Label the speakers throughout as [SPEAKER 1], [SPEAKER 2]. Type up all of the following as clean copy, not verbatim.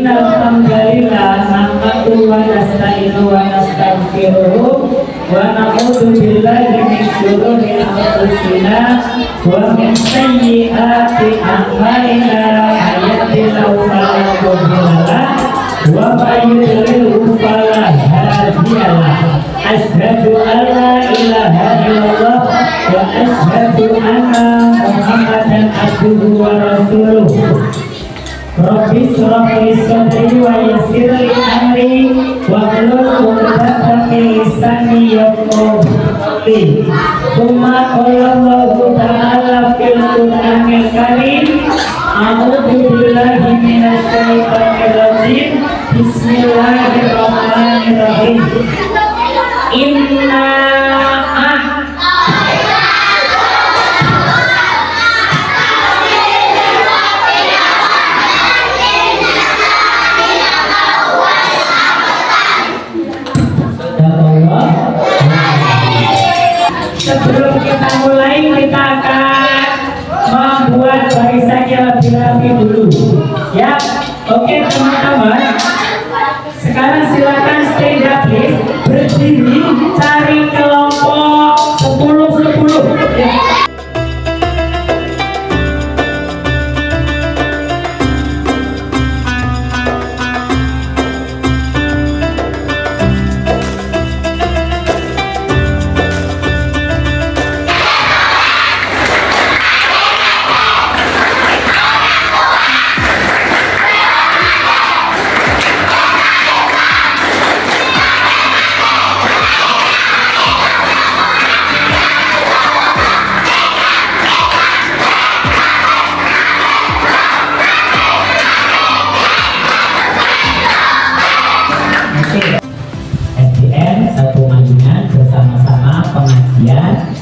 [SPEAKER 1] Innal hamdalillah nahmaduhu wa nasta'inuhu wa nastaghfiruh wa na'udzu billahi min syururi anfusina wa min sayyiati a'malina yahdihillahu fala mudilla lahu wa may yudlil fala hadiya lahu. Asyhadu an la ilaha illallah wa asyhadu anna Muhammadan abduhu wa rasuluh. Rabbi shrah li sadri wa yassir li amri wa hlul 'uqdatam min lisani yafqahu qawli. Tsumma qala Allahu ta'ala fil Qur'anil Karim, a'udzu billahi minasy syaithanir rajim. Bismillahirrahmanirrahim. Inna sebelum kita mulai, kita akan membuat barisannya lebih rapi dulu ya. Oke teman-teman, sekarang silakan stand up please, berdiri, cari kelompok 10-10 ya.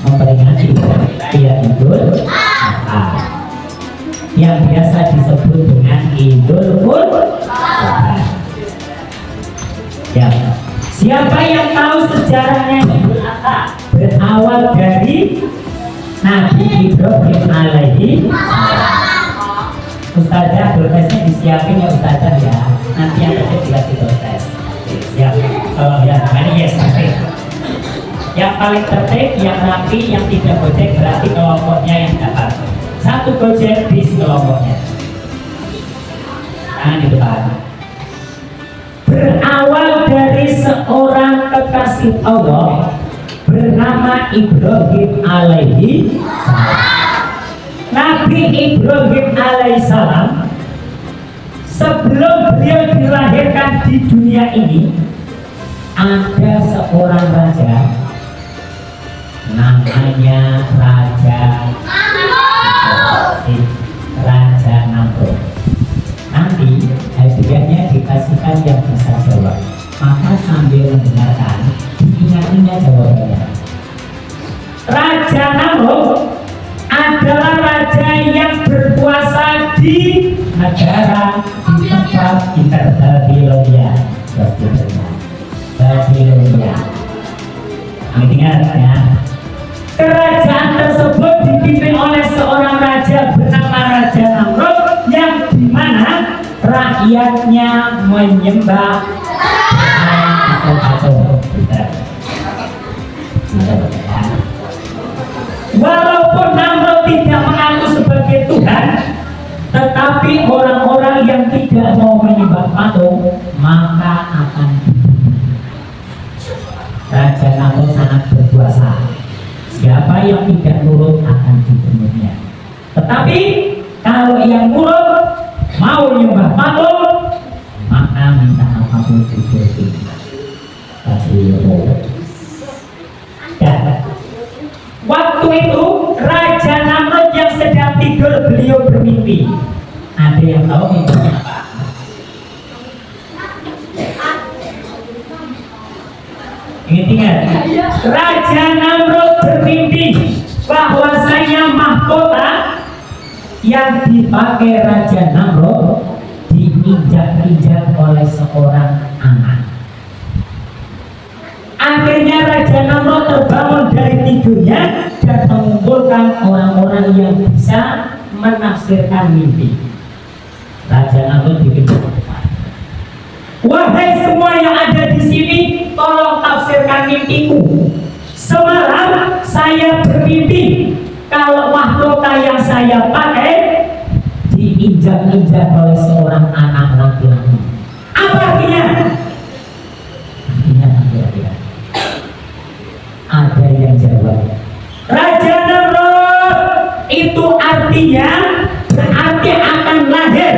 [SPEAKER 1] Memperingati hari Idul Adha yang biasa disebut dengan Idul Adha. Ya, siapa yang tahu sejarahnya Idul Adha? Berawal dari Nabi Ibrahim alaihi salam. Ustazah bertesnya disiapin ya Ustazah ya. Nanti yang kecil dikasih bertes. Ya, tolong ya. Ini yes, oke. Yang paling tertib, yang rapi, yang tidak gojek berarti kelompoknya yang dapat. Satu gojek di kelompoknya. Tangan di depan. Berawal dari seorang kekasih Allah bernama Ibrahim alaihi salam. Nabi Ibrahim alaihi salam sebelum beliau dilahirkan di dunia ini, ada seorang raja namanya Raja Namrud. Nanti hadiahnya dikasihkan yang bisa jawab. Maka sambil mendengarkan, diingat-ingat jawabannya. Raja Namrud adalah raja yang berkuasa di negara di tempat Babilonia. Babilonia. Ingat ya. Kerajaan tersebut dipimpin oleh seorang raja bernama Raja Namrud yang dimana rakyatnya menyembah patung. Walaupun Namrud tidak mengaku sebagai Tuhan, tetapi orang-orang yang tidak mau menyembah patung maka akan Raja Namrud sangat berkuasa. Siapa yang tidak nurut akan dibunuhnya. Tetapi kalau yang nurut mau nyembah patung, maka minta apapun diberi. Dan waktu itu Raja Namrud yang sedang tidur, beliau bermimpi. Ada yang tahu mimpinya apa? Ingat, Raja Namrud bermimpi bahwasanya mahkota yang dipakai Raja Namrud diinjak-injak oleh seorang anak. Akhirnya Raja Namrud terbangun dari tidurnya dan mengumpulkan orang-orang yang bisa menafsirkan mimpi. Raja Namrud bikin Wahai semua yang ada di sini, tolong tafsirkan mimpiku. Semalam saya bermimpi kalau mahkota yang saya pakai diinjak-injak oleh seorang anak laki-laki. Apa artinya? Artinya apa? Ada yang jawab, Raja Namrud, itu artinya berarti akan lahir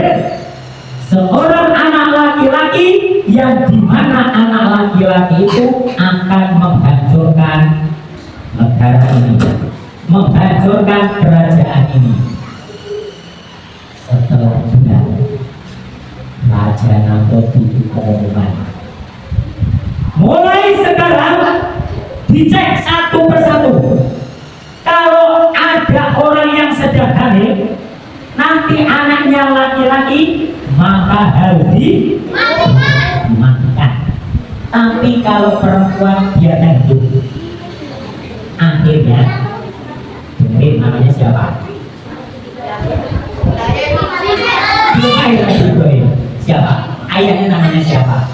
[SPEAKER 1] seorang anak laki-laki yang dimana anak laki-laki itu akan menghancurkan negara ini, menghancurkan kerajaan ini. Setelah bulan Raja Namrud itu pengumuman, mulai sekarang dicek satu persatu. Kalau ada orang yang sedang hamil, nanti anaknya laki-laki, maka harus dimatikan. Tapi kalau perempuan biarkan hidup. Akhirnya, dengerin namanya siapa? Siapa? Ayahnya namanya siapa?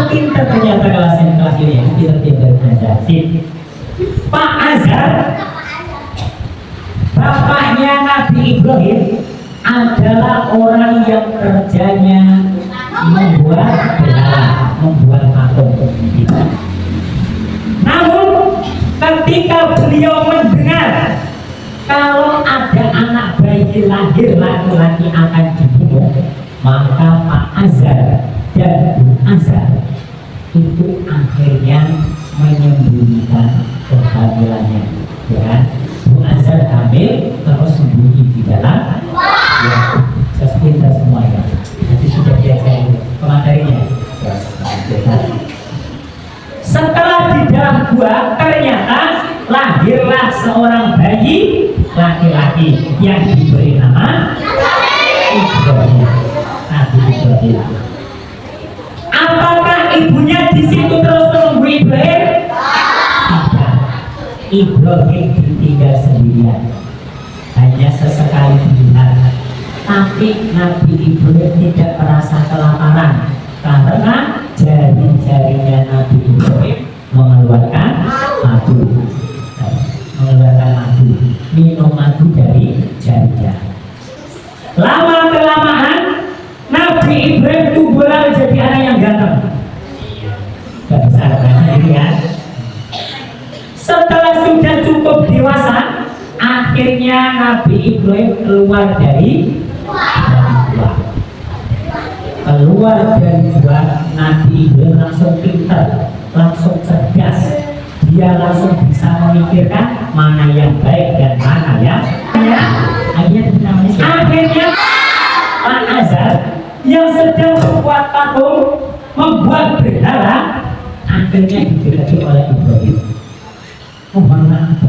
[SPEAKER 1] Pinter ternyata kelas ini ya, pinter saja. Pak Azhar, bapaknya Nabi Ibrahim, adalah orang yang kerjanya membuat berhala, membuat patung. Namun ketika beliau mendengar kalau ada anak bayi lahir laki-laki akan dibunuh, maka Pak Azhar dan Bu Azhar itu akhirnya menyembunyikan kehamilannya, ya kan? Bu Azhar hamil terus sembunyi di dalam, ya, pintar semua ya. Nanti sudah biasa pematerinya. Setelah di dalam gua ternyata lahirlah seorang bayi laki-laki yang diberi nama Ibrahim. Nabi Ibrahim. Apakah ibunya di situ terus menunggu Ibrahim? Tidak. Ibrahim ditinggal sendirian. Hanya sesekali dilihat. Tapi Nabi Ibrahim tidak merasa kelaparan karena jari-jarinya Nabi Ibrahim mengeluarkan madu, minum madu dari jarinya. Lama kelamaan Nabi Ibrahim tumbuhlah menjadi anak yang ganteng. Gak bisa ini ya. Setelah sudah cukup dewasa, akhirnya Nabi Ibrahim keluar dari gua. Nabi Ibrahim langsung pintar, langsung cerdas. Dia langsung bisa memikirkan mana yang baik dan mana yang akhirnya Pak Azhar yang sedang membuat patung, membuat berhala, akhirnya didekati oleh Ibrahim. Mohon maaf,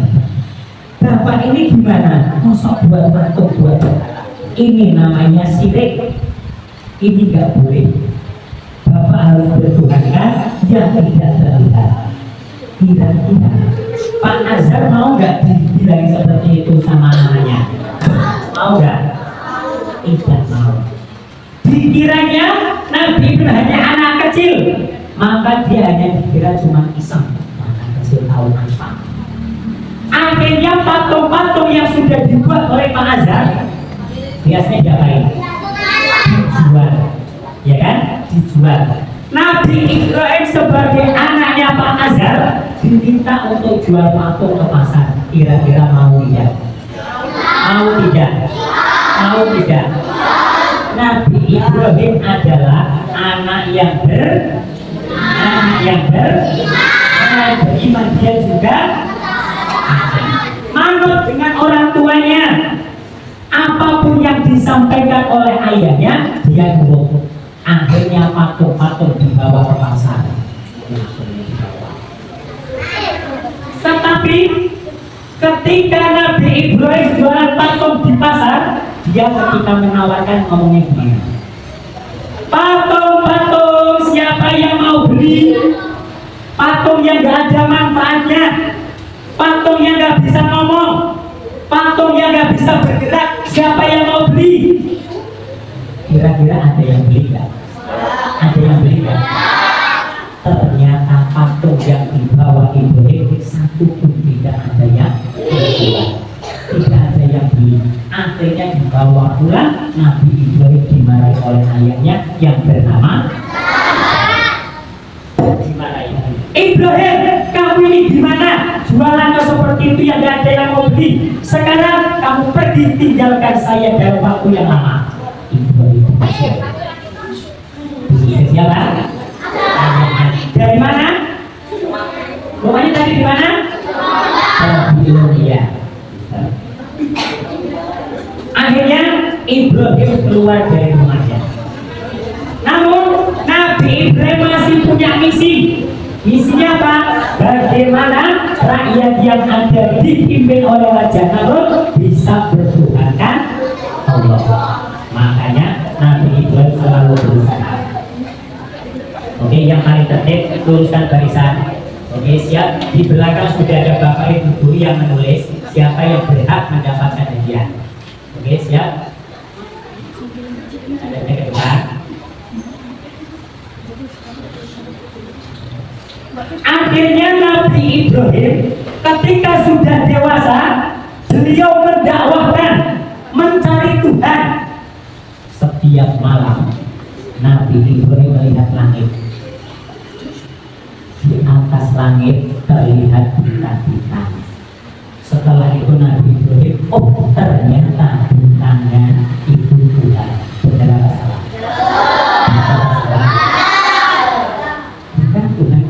[SPEAKER 1] Bapak ini gimana? Masa buat patung, buat berhala? Ini namanya syirik. Ini nggak boleh. Bapak harus bertuhankan yang tidak terlihat. Kira-kira Pak Azhar mau nggak dibilang seperti itu sama anaknya? Mau nggak? Tidak mau. Dikiranya Nabi itu hanya anak kecil, maka dia hanya dikira cuma iseng. Anak kecil tahu apa? Akhirnya patung-patung yang sudah dibuat oleh Pak Azhar biasanya diapain? Dijual, ya kan? Dijual. Nabi Ibrahim sebagai anaknya Pak Azhar diminta untuk jual patung ke pasar. Kira-kira mau tidak? Mau tidak? Mau tidak? Nabi Ibrahim adalah anak yang beriman, dia juga manut dengan orang tuanya. Apapun yang disampaikan oleh ayahnya, dia nurut. Akhirnya patung-patung dibawa ke pasar. Tetapi ketika Nabi Ibrahim jualan patung di pasar, dia ketika menawarkan ngomongnya gimana? Patung-patung siapa yang mau beli? Patung yang gak ada manfaatnya, patung yang gak bisa ngomong, patung yang gak bisa bergerak, siapa yang mau beli? Kira-kira ada yang beli nggak? Ada yang beli nggak? Ternyata patung yang dibawa Ibrahim satu pun tidak ada yang beli. Tidak ada yang beli. Akhirnya dibawa pulang. Nabi Ibrahim dimarahi oleh ayahnya yang bernama Ibrahim, kamu ini gimana? Jualannya seperti itu yang gak ada yang mau beli. Sekarang kamu pergi tinggalkan saya dalam waktu yang lama. Ibrahim siapa? Dari mana? Pokoknya tadi di mana? Babilonia. Akhirnya Ibrahim keluar dari rumahnya. Namun Nabi Ibrahim masih punya misi. Misinya apa? Bagaimana rakyat yang ada dipimpin oleh Raja Harun bisa bertuhankan Allah. Makanya Nabi Ibrahim selalu berusaha. Oke, yang paling tertib tuliskan barisan. Oke, siap. Di belakang sudah ada bapak ibu guru yang menulis siapa yang berhak mendapatkan hadiah. Oke, siap. Ada ke depan. Akhirnya Nabi Ibrahim ketika sudah dewasa, beliau mendakwahkan mencari Tuhan. Setiap malam Nabi Ibrahim melihat langit. Di atas langit terlihat bintang-bintang. Setelah itu Nabi Ibrahim, oh ternyata bintangnya itu Tuhan. Benar atau salah? Bukan Tuhan.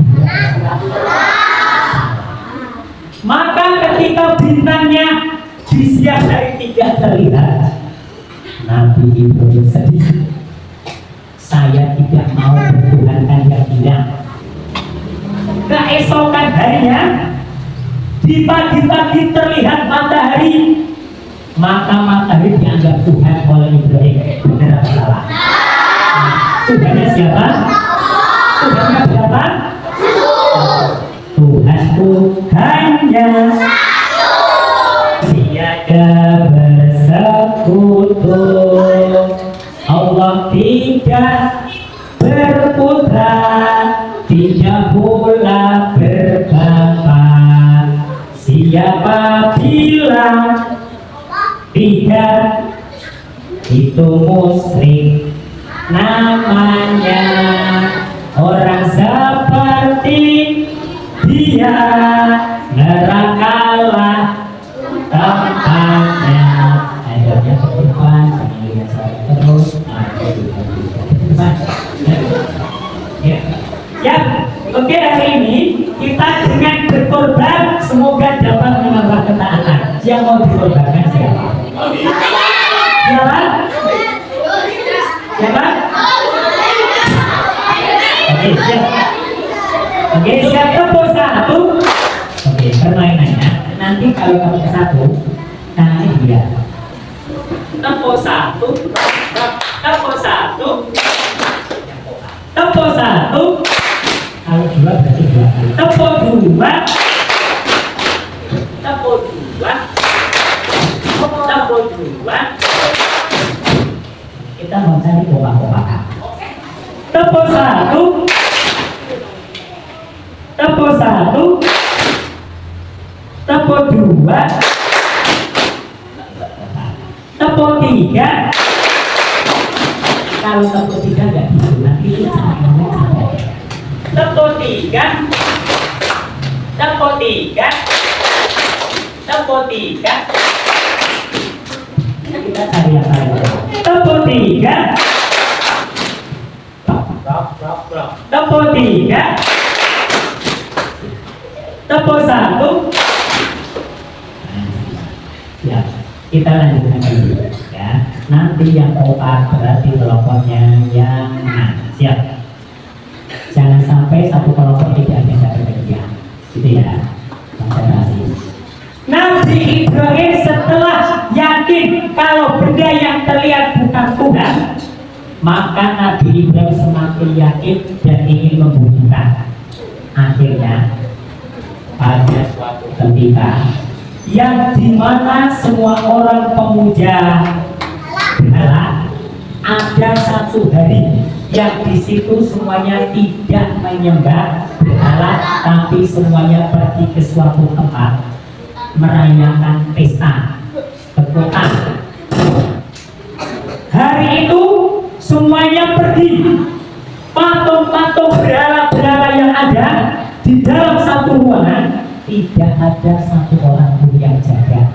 [SPEAKER 1] Maka ketika bintangnya di siang hari tidak terlihat, Nabi Ibrahim sedih. Saya tidak mau bertuhankan yang hilang. Keesokan harinya di pagi-pagi terlihat matahari, maka matahari dianggap Tuhan oleh Ibrahim. Benar atau salah? Tuhannya siapa? Tuhannya siapa? Tuhanku hanya satu, tiada bersekutu. Allah tidak berputra, tidak pula berbapa. Siapa bilang tidak, itu musyrik namanya. Orang seperti dia nerakalah tempatnya. Akhirnya ke depan, sambil lihat saya terus. Ya, oke, hari ini kita dengan berkorban semoga dapat menambah ketaatan. Yang mau dikorbankan siapa? Siapa? Siapa? Oke, siap. Oke, siap. Tepuk satu. Oke, permainannya nanti kalau kamu ke satu, tangannya dia. Tepuk satu. Tepuk satu. Tepuk satu. Kalau dua berarti dua kali. Tepuk dua. Tepuk dua. Tepuk dua. Kita mau cari kompak-kompakan. Tepuk satu. Tepuk satu. Tepuk dua. Tepuk tiga. Kalau tepuk tiga nggak bisa, nanti itu caranya capek. Tepuk tiga. Tepuk tiga. Tepuk tiga. Kita cari yang lain. Tepuk tiga. Tepuk tiga. Tepuk satu. Ya, kita lanjutkan dulu ya. Nanti yang kompak berarti kelompoknya yang siap. Jangan sampai satu kelompok tidak ada yang dapat hadiah, gitu ya. Konsentrasi. Nabi Ibrahim setelah yakin kalau benda yang terlihat bukan Tuhan, maka Nabi Ibrahim semakin yakin dan ingin membuktikan. Akhirnya pada suatu ketika yang dimana semua orang pemuja berhala, ada satu hari yang di situ semuanya tidak menyembah berhala, tapi semuanya pergi ke suatu tempat merayakan pesta ke kota. Hari itu semuanya pergi. Patung-patung berhala-berhala yang ada di dalam satu ruangan, tidak ada satu orang pun yang jaga.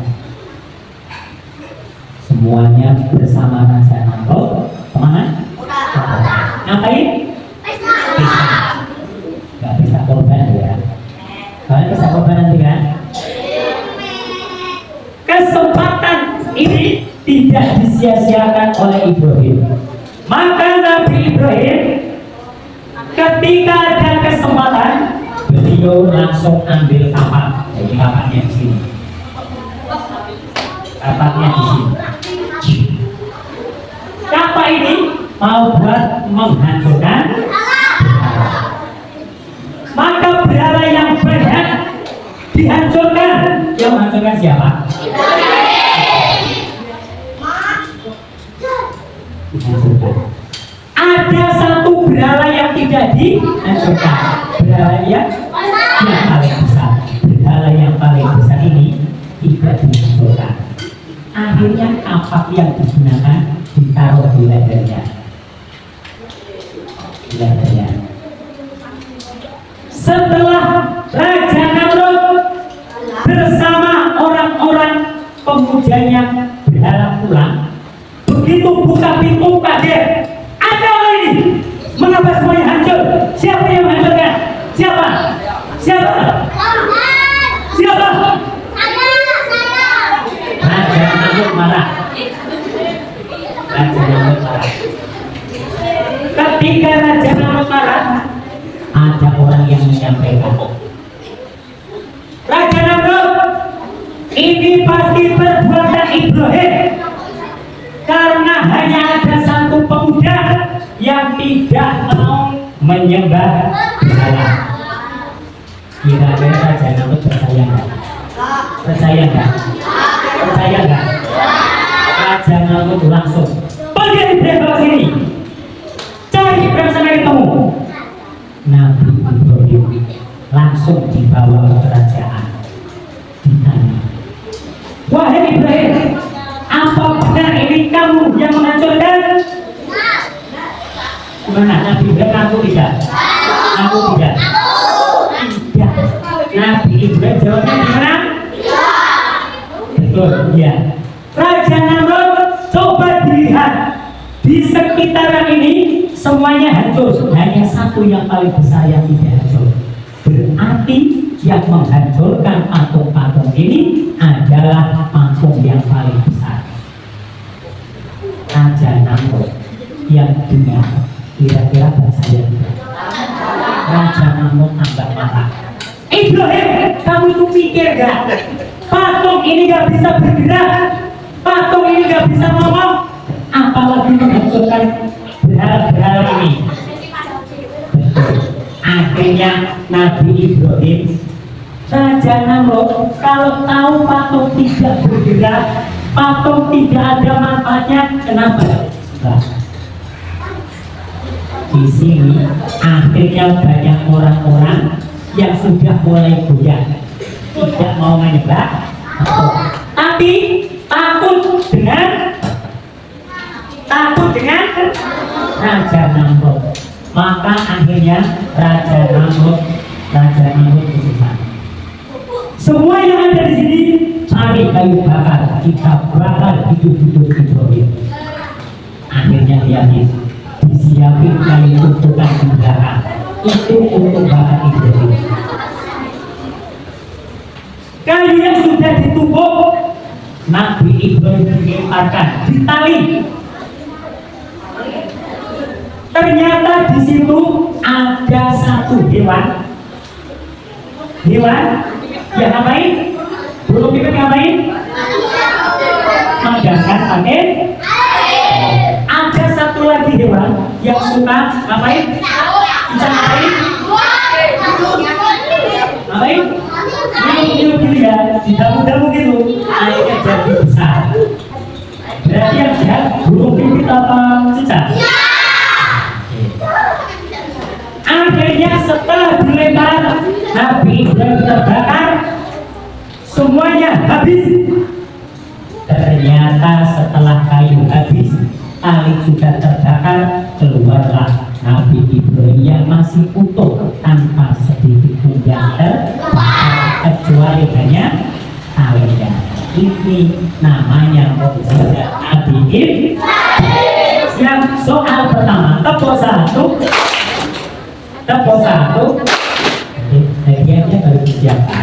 [SPEAKER 1] Semuanya bersama Raja Namrud kemana? Ngapain? Pesta. Gak bisa korban ya. Kalian bisa korban nanti kan? Kesempatan ini tidak disia-siakan oleh Ibrahim. Maka Nabi Ibrahim ketika ada kesempatan, beliau langsung ambil kapak. Jadi kapaknya di sini. Kapaknya di sini. Kapak ini mau buat menghancurkan berhala. Maka berhala yang banyak dihancurkan. Yang menghancurkan siapa? Dihancurkan. Ada satu berhala yang tidak dihancurkan. Berhala yang paling besar. Berhala yang paling besar ini tidak dihancurkan. Akhirnya kapak yang digunakan ditaruh di lehernya. Setelah Raja Namrud bersama orang-orang pemujanya berhala pulang, begitu buka pintu kaget. Ada apa ini? Mengapa semuanya hancur? Siapa yang menghancurkan? Siapa? Siapa? Siapa? Raja Namrud marah. Raja Namrud marah. Ketika Raja Namrud marah, ada orang yang menyampaikan, Raja Namrud, ini pasti perbuatan Ibrahim, karena hanya ada satu pemuda yang tidak mau menyembah berhala. Kira-kira Raja Namrud percaya nggak? Percaya nggak? Percaya nggak? Raja Namrud langsung panggil Ibrahim ke sini, cari Ibrahim sampai ketemu. Nabi Ibrahim langsung dibawa ke kerajaan. Ditanya, wahai Ibrahim, apa benar ini kamu yang menghancurkan? Gimana? Nabi Ibrahim ngaku tidak? Ngaku tidak? Tidak. Nabi Ibrahim jawabnya gimana? Betul, iya. Raja Namrud, coba dilihat di sekitaran ini semuanya hancur, hanya satu yang paling besar yang tidak hancur. Berarti yang menghancurkan patung-patung ini adalah patung yang paling besar. Raja Namrud yang dengar, kira-kira percaya tidak? Raja Namrud tambah marah. Ibrahim, kamu itu mikir gak? Patung ini gak bisa bergerak, patung ini gak bisa ngomong, apalagi menghancurkan berhala-berhala ini. Akhirnya Nabi Ibrahim, Raja Namrud kalau tahu patung tidak bergerak, patung tidak ada manfaatnya, kenapa? Nah, di sini akhirnya banyak orang-orang yang sudah mulai goyah, tidak mau menyembah, tapi takut dengan Raja Namrud. Maka akhirnya Raja Namrud berpesan, semua yang ada di sini cari kayu bakar, kita bakar hidup-hidup Ibrahim. Akhirnya dia disiapin kayu tuntukan di belakang, itu untuk bakar Ibrahim. Kayu yang sudah ditumpuk, Nabi Ibrahim dilemparkan di tali. Ternyata di situ ada satu hewan yang ngapain? Burung pipit ngapain? Menggangkan pakai. Ada satu lagi hewan yang suka ngapain? Bisa ngapain? Ngapain? Minum gitu ya, didamu-damu gitu, airnya jadi besar. Berarti yang jahat burung pipit apa cicak? Nabi Ibrahim terbakar, semuanya habis. Ternyata setelah kayu habis, tali juga terbakar, keluarlah Nabi Ibrahim yang masih utuh tanpa sedikit pun yang terbakar, kecuali hanya talinya. Ini namanya mukjizat Nabi Ibrahim. Yang soal pertama, tepuk satu. Hadiahnya baru disiapkan.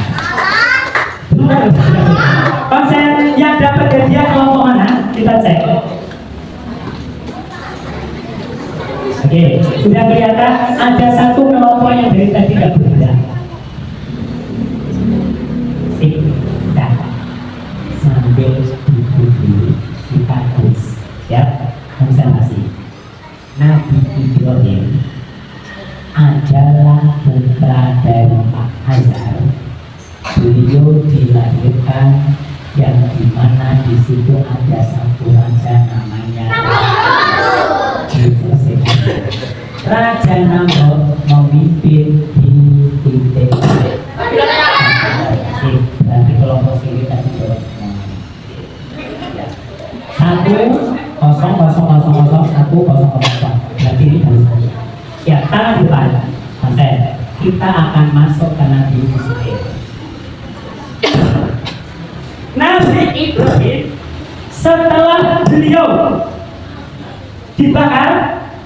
[SPEAKER 1] Konsen yang dapat hadiah kelompok mana? Kita cek. Oke, sudah kelihatan ada satu kelompok yang dari tadi tidak berbeda. Dah. Sambil duduk kita tulis. Siap? Konsentrasi. Nabi Ibrahim adalah putra dari Pak Azhar. Beliau dilahirkan yang dimana di situ ada satu raja namanya Raja Namrud memimpin di titik. Nanti kelompok sini tadi jawab semua. 1000100. Berarti ini harus ya, tangan depan. Konten. Kita akan masuk ke Nabi Ibrahim. Nabi Ibrahim setelah beliau dibakar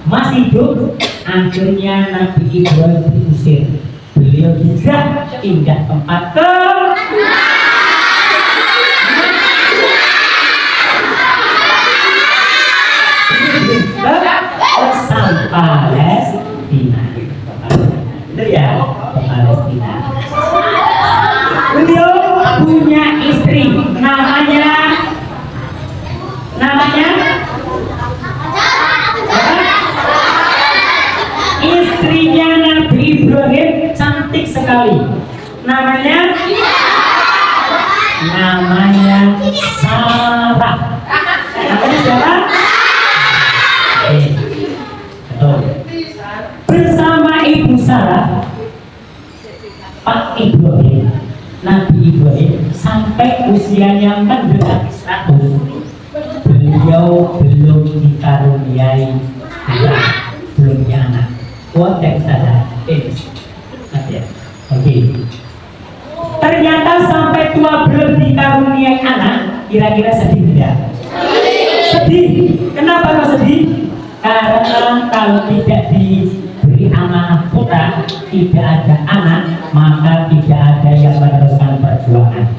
[SPEAKER 1] masih hidup, akhirnya Nabi Ibrahim diusir. Beliau hijrah pindah tempat ke Palestina. Itu ya, ke Palestina. Beliau punya istri namanya istrinya Nabi Ibrahim cantik sekali. Namanya Sarah. Namanya siapa? Bersama Ibu Sarah, Pak Ibrahim, Nabi Ibrahim sampai usianya mendekati 100, beliau belum dikaruniai belum punya anak. Konteks saja. Oke. Ternyata sampai tua belum dikaruniai anak, kira-kira sedih tidak? Sedih. Kenapa kok sedih? Karena kalau tidak diberi amanah putra, tidak ada anak, maka tidak ada yang meneruskan perjuangan.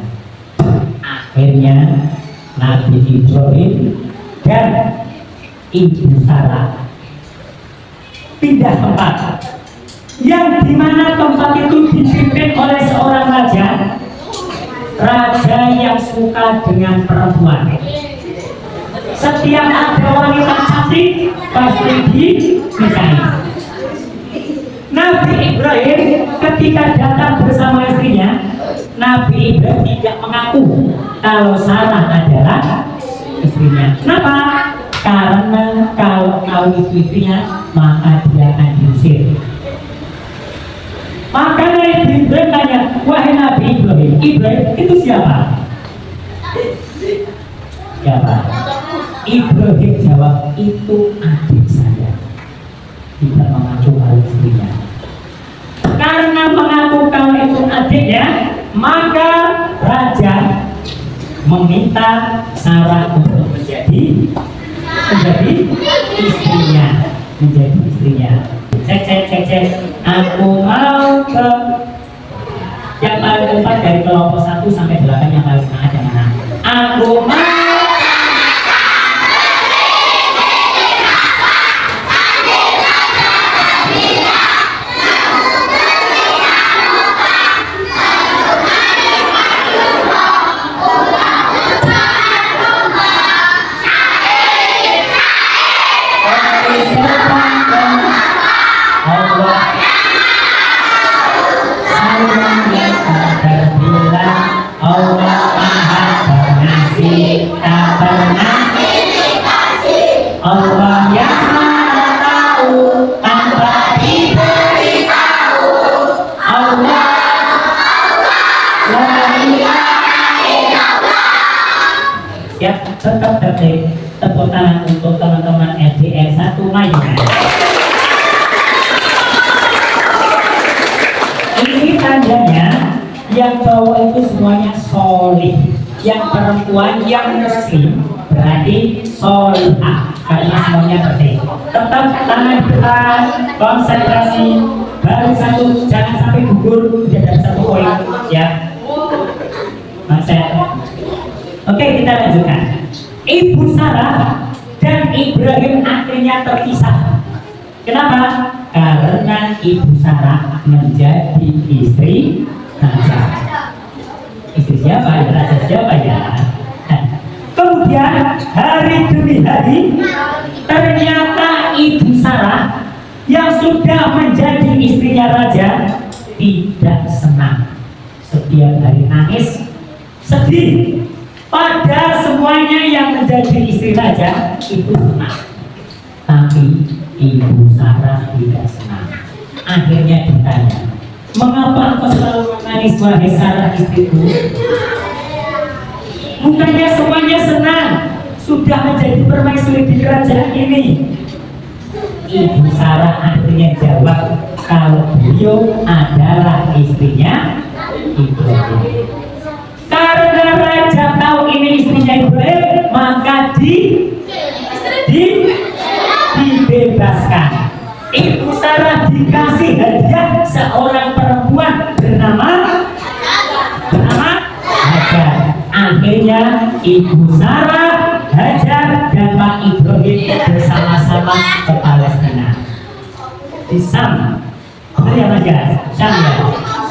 [SPEAKER 1] Akhirnya Nabi Ibrahim dan Ibu Sarah pindah tempat, yang dimana tempat itu dipimpin oleh seorang raja yang suka dengan perempuan. Setiap ada wanita cantik pasti dinikahi. Nabi Ibrahim ketika datang bersama istrinya, Nabi Ibrahim tidak mengaku kalau Sarah adalah istrinya. Kenapa? Karena kalau kau itu istrinya, maka dia akan diusir. Maka Nabi Ibrahim tanya, wahai Nabi Ibrahim, Ibrahim itu siapa? Siapa? Ibrahim jawab, itu adik saya. Tidak mengaku kalau istrinya. Karena mengaku kalau itu adiknya, maka raja meminta Sarah untuk menjadi istrinya. Cek. Aku mau ke yang paling depan dari kelompok 1 sampai 8 yang paling semangat yang mana? Aku mau Allah yang maha tahu tanpa diberitahu. Allah ya, tetap tertib. Tepuk tangan untuk teman-teman SDN 1 lainnya. Ini tandanya yang cowok itu semuanya solih, yang perempuan yang muslim berarti solihah, karena semuanya tertib. Tetap tangan depan, konsentrasi, baru satu, jangan sampai gugur, udah ada 1 poin ya. Konsen. Oke, kita lanjutkan. Ibu Sarah dan Ibrahim akhirnya terpisah. Kenapa? Karena Ibu Sarah menjadi istri Raja. Istri siapa? Ya, Raja siapa ya? Kemudian hari demi hari ternyata Ibu Sarah yang sudah menjadi istrinya Raja tidak senang. Setiap hari nangis, sedih. Pada semuanya yang menjadi istri Raja itu senang, tapi Ibu Sarah tidak senang. Akhirnya ditanya, mengapa engkau selalu menangis wahai Sarah istriku? Bukannya semuanya senang, sudah menjadi permaisuri di kerajaan ini. Ibu Sarah akhirnya jawab kalau beliau adalah istrinya Ibrahim. Karena Raja tahu ini istrinya Ibrahim, maka dibebaskan. Ibu Sarah dikasih hadiah seorang perempuan bernama Hajar. Akhirnya Ibu Sarah, Hajar, dan Pak Ibrahim bersama-sama ke Palestina. Di Sam, benar ya Mas ya? Sam ya,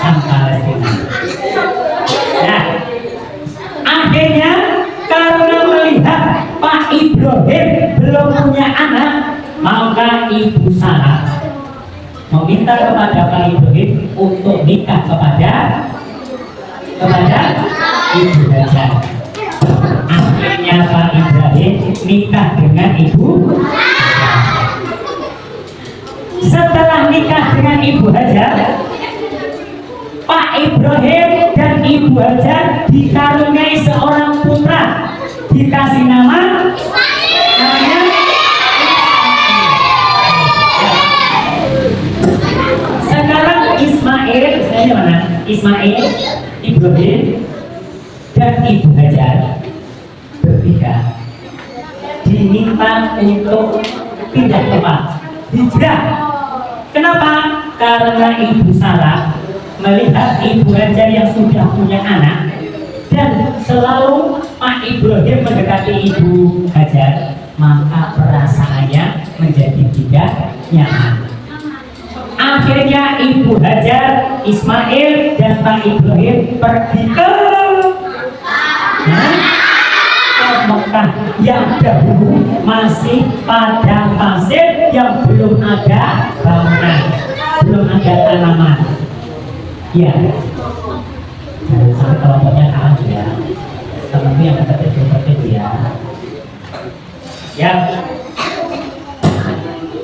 [SPEAKER 1] Sam Palestina. Ya. Akhirnya karena melihat Pak Ibrahim belum punya anak, maka Ibu Sarah meminta kepada Pak Ibrahim untuk nikah kepada Ibu Hajar. Akhirnya Pak Ibrahim nikah dengan Ibu Hajar. Setelah nikah dengan Ibu Hajar, Pak Ibrahim dan Ibu Hajar dikaruniai seorang putra, dikasih namanya sekarang Ismail. Ismail mana? Ismail, Ibrahim, dan Ibu Hajar bertiga diminta untuk pindah tempat, hijrah. Kenapa? Karena Ibu Sarah melihat Ibu Hajar yang sudah punya anak dan selalu Pak Ibrahim mendekati Ibu Hajar, maka perasaannya menjadi tidak nyaman. Akhirnya Ibu Hajar, Ismail, dan Pak Ibrahim pergi ke Mekah yang dahulu masih padang pasir, yang belum ada bangunan, belum ada tanaman. Ya, jangan sampai kelompoknya kalah ya. Temanmu yang tertib ya. Ya,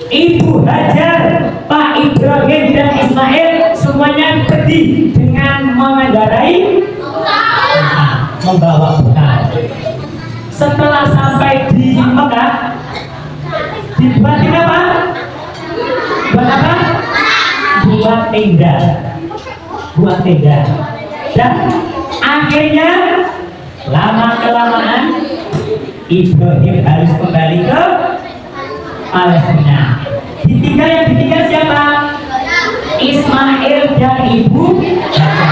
[SPEAKER 1] Ibu Hajar, Pak Ibrahim, dan Ismail semuanya pergi dengan mengendarai membawa bekal. Setelah sampai di Mekah, dibuatin apa? Buat apa? Buat tenda. Dan akhirnya lama-kelamaan Ibrahim harus kembali ke Palestina. Yang ditinggal siapa? Ismail dan Ibu Hajar.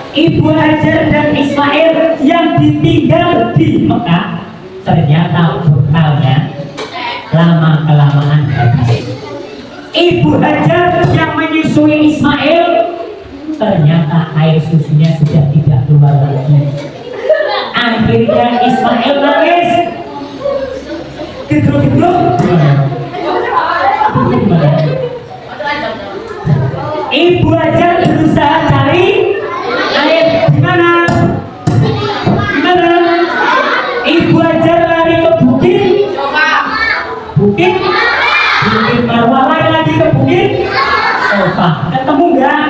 [SPEAKER 1] Ibu Hajar dan Ismail yang ditinggal di Mekah, ternyata bekalnya lama-kelamaan habis. Ibu Hajar yang menyusui Ismail, ternyata air susunya sudah tidak keluar lagi. Akhirnya Ismail nangis, gedruk-gedruk. Ibu Hajar berusaha cari air di mana? Ibu Hajar lari ke bukit Marwah, lagi ke bukit Sofa. Ketemu enggak?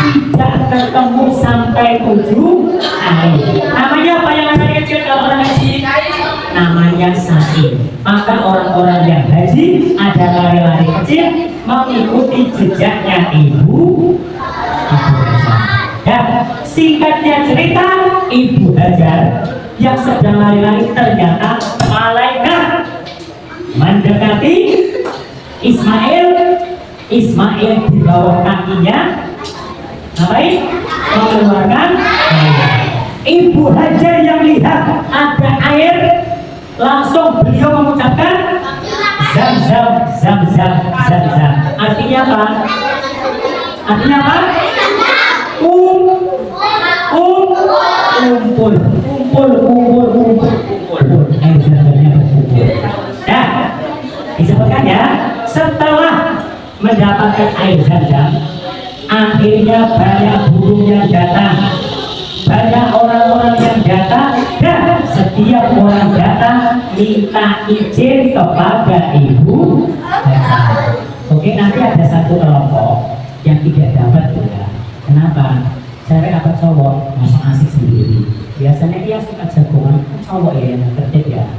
[SPEAKER 1] Tidak ketemu sampai 7 hari. Namanya apa yang masih kecil kalau orang kecil? namanya sa'i. Maka orang-orang yang haji ada lari-lari kecil mengikuti jejaknya Ibu Hajar. Ya, singkatnya cerita, Ibu Hajar yang sedang lari-lari ternyata malaikat mendekati Ismail. Ismail di bawah kakinya ngapain? Mengeluarkan air. Ibu Hajar yang lihat ada air, langsung beliau mengucapkan zam zam zam zam zam zam. Artinya apa? Artinya apa? Kumpul. Air zam-zamnya berkumpul. Nah, disebutkan ya, setelah mendapatkan air zam-zam, akhirnya banyak burung yang datang, banyak orang-orang yang datang, dan setiap orang datang minta izin kepada Ibu Hajar. Oke, nanti ada satu kelompok yang tidak dapat ya. Kenapa? Saya dapat cowok, masa asik sendiri. Biasanya dia suka jagoan, cowok ya yang tertib ya.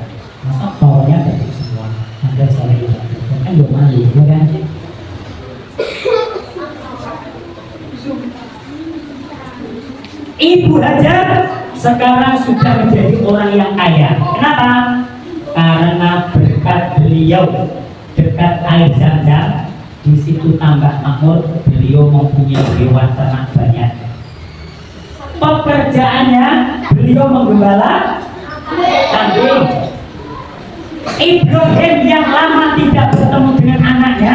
[SPEAKER 1] Masa cowoknya tertib semua. Ada saya yang kan belum malu, ya kan? Ibu Hajar sekarang sudah menjadi orang yang kaya. Kenapa? Karena berkat beliau dekat air zam-zam, di situ tambah makmur, beliau mempunyai hewan ternak banyak. Pekerjaannya beliau menggembala kambing. Ibrahim yang lama tidak bertemu dengan anaknya,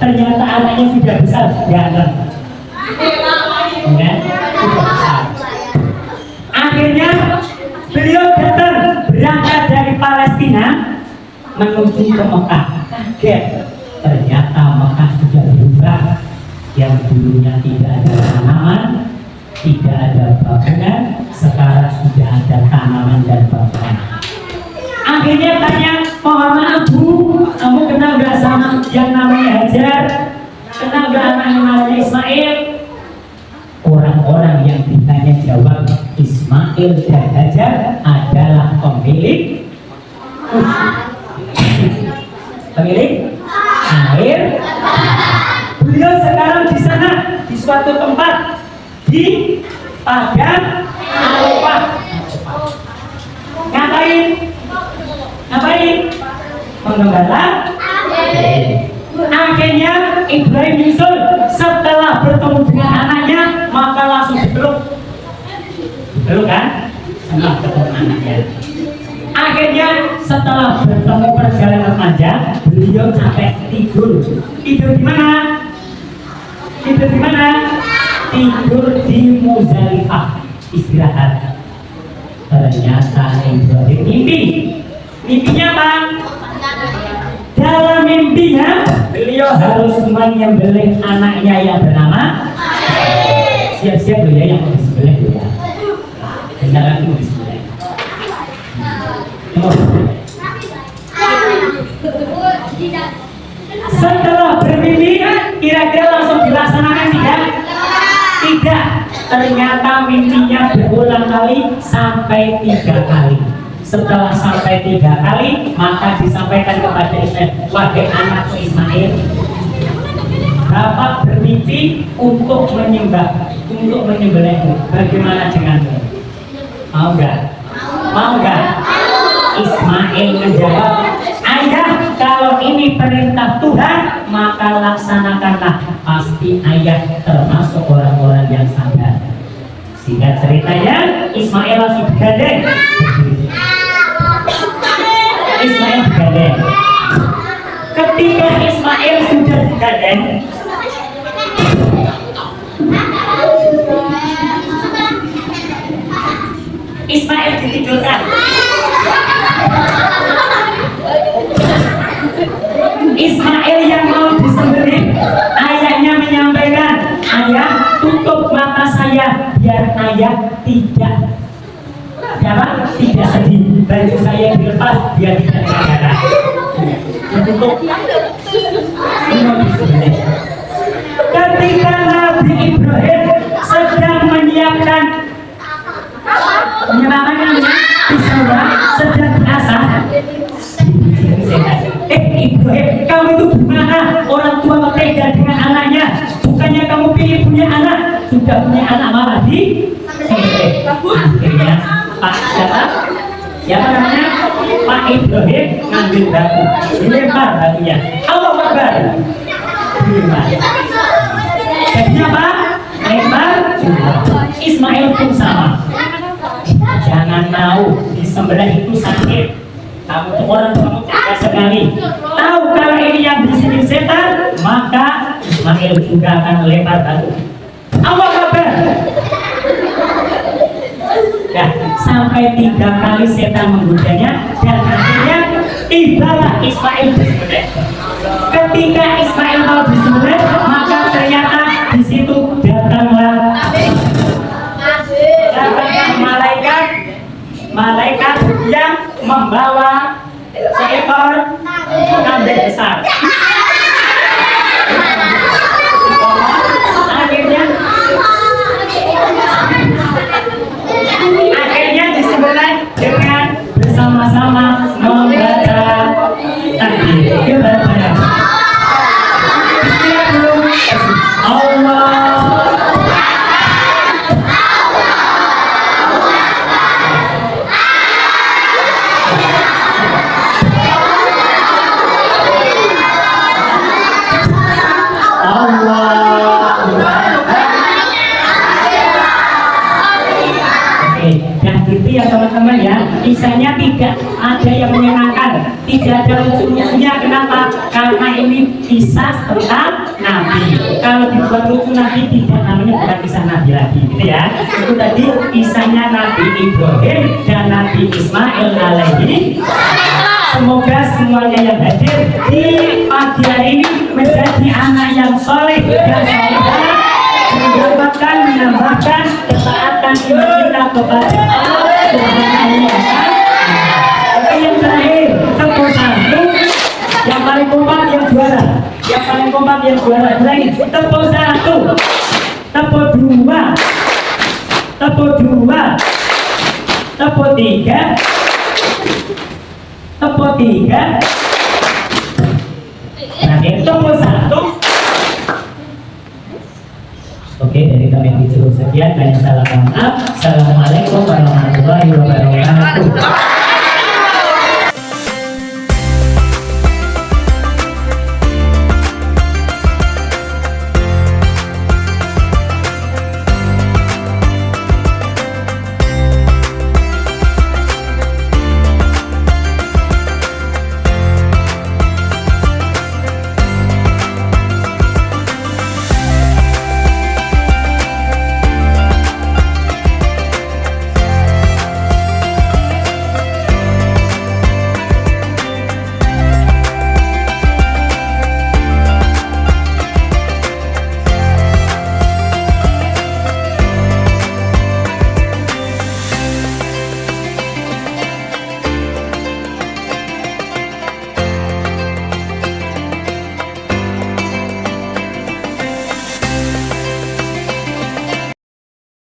[SPEAKER 1] ternyata anaknya sudah besar, ganteng. Sudah besar. Akhirnya beliau datang berangkat dari Palestina menuju ke Mekah. Kaget, ternyata Mekah sudah berubah. Yang dulunya tidak ada tanaman, tidak ada bangunan, sekarang sudah ada tanaman dan bangunan. Akhirnya tanya, mohon maaf Bu, kamu kenal gak sama yang namanya Hajar? Kenal gak anak yang namanya Ismail? Orang-orang yang ditanya jawab, Ismail dan Hajar adalah pemilik air. Beliau sekarang di sana, di suatu tempat di Padang Arafah. Ngapain? Menggembala. Akhirnya Ibrahim nyusul, setelah bertemu dengan anaknya maka langsung dipeluk. Dipeluk kan? Setelah bertemu anaknya. Akhirnya setelah bertemu perjalanan panjang, beliau capek tidur. Tidur di mana? Tidur di mana? Tidur di Muzdalifah, istirahat. Ternyata Ibrahim mimpi. Mimpinya apa? Dalam mimpinya beliau harus menyembelih anaknya yang bernama. Siap-siap beliau yang mau disembelih ya. Bentar lagi mau disembelih. Setelah bermimpi, kira-kira langsung dilaksanakan tidak? Tidak. Ternyata mimpinya berulang kali sampai 3 kali. Setelah sampai 3 kali, maka disampaikan kepada Ismail, wahai anakku Ismail, Bapak bermimpi untuk menyembah, untuk menyembelihmu. Bagaimana denganmu? Mau nggak? Mau nggak? Ismail menjawab, ayah, kalau ini perintah Tuhan, maka laksanakanlah. Pasti ayah termasuk orang-orang yang sabar. Sehingga ceritanya, Ismail langsung digandeng. Ismail digandeng. Ketika Ismail sudah digandeng, Ismail ditidurkan. Ismail yang mau disembelih, ayahnya menyampaikan, ayah, tutup mata saya biar ayah tidak sedih. Baju saya dilepas biar tidak darah. Tutup. Ketika Nabi Ibrahim sedang menyiapkan pisau, sedang diasah, sudah punya anak malah di akhirnya Pak siapa? Siapa namanya? Pak Ibrahim ngambil batu, dilempar batunya. Allah Akbar. Jadi apa? Lempar juga. Ismail pun sama. Jangan mau disembelih itu sakit. Kamu tuh orang kamu tega sekali. Tahu kalau ini yang disini setan, maka Ismail juga akan lempar batu. Allah Akbar. Ya, sampai 3 kali setan menggodanya dan akhirnya tibalah Ismail disembelih. Ketika Ismail mau disembelih, maka ternyata di situ datanglah malaikat yang membawa seekor kambing besar. Akhirnya disebutkan dengan bersama-sama membaca takbir. Ya teman-teman ya, kisahnya tidak ada yang menyenangkan, tidak ada lucu-lucunya. Kenapa? Karena ini kisah tentang Nabi. Kalau dibuat lucu Nabi tidak namanya bukan kisah Nabi lagi, gitu ya. Itu tadi kisahnya Nabi Ibrahim dan Nabi Ismail alaihi. Semoga semuanya yang hadir di pagi hari ini menjadi anak yang soleh dan solehah, mendapatkan menambahkan ketaatan iman kita kepada Allah. Oke, yang terakhir tepuk satu, yang paling kompak yang juara, yang paling kompak yang juara. Lagi tepuk satu, tepuk dua, tepuk dua, tepuk tiga, tepuk tiga. Terakhir tepuk satu. Oke, dari kami cukup sekian. Banyak salah maaf. Assalamualaikum warahmatullahi wabarakatuh.